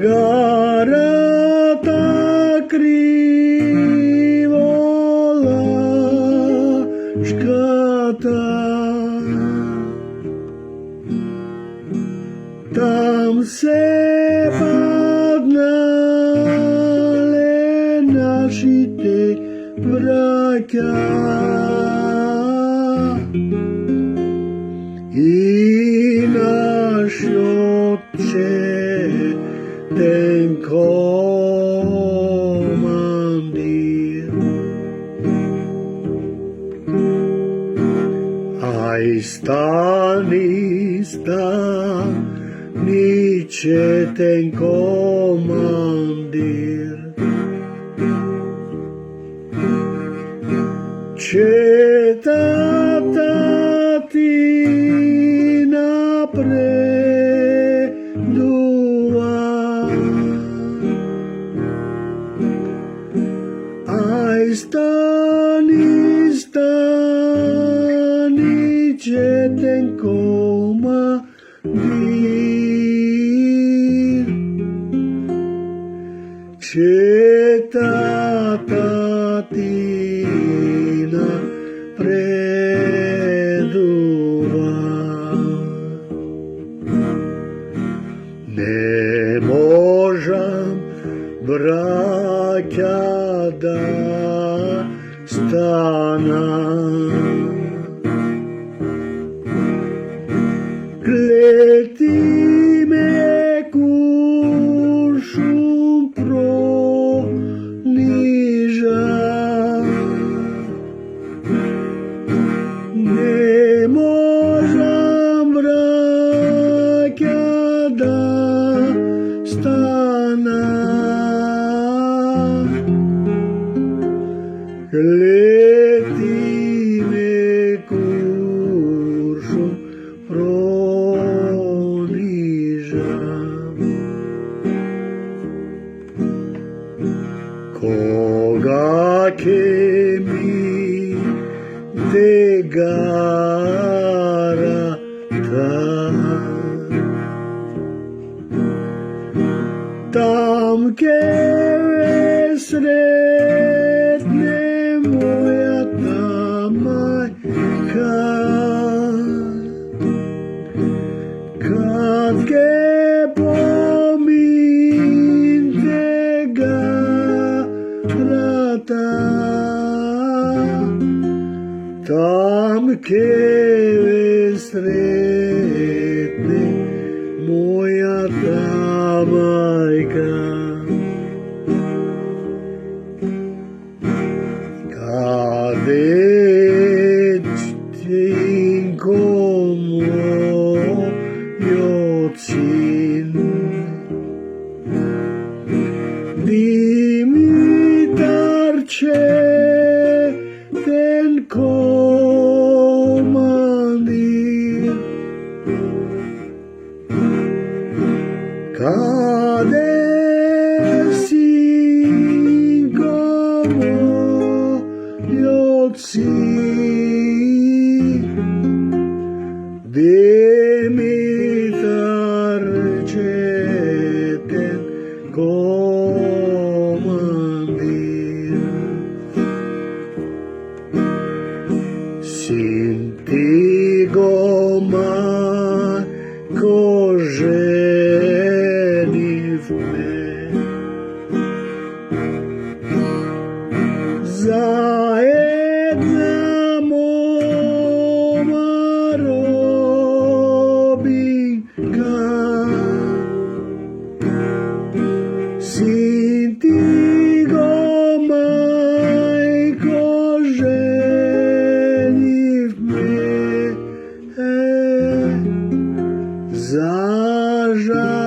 Garata krivolашката, tam se padnale našите braća i naš oče ten komandir. Aj stani, stani će ten komandir. Će tata ti napreduva. Aj stani, stani će ten komandir. Će tata ti napreduva. Ne možem, braća, da stanam. Kleti me kuršum proniža. Ne možem, braća, da stanam. Kleti me kuršum proniža. Koga ke mi de garata, tam ke sretne moja ta majka, kad ke pomin te garata, tam ke sretne moja ta majka. Kadettinko moj sin, Dimitar će ten komandir. Kade sinko moj sin, Dimitar će ten komandir. Sin ti go majko ženiv me, zajedna moma robinka. Sin ti go majko ženiv me, zažal.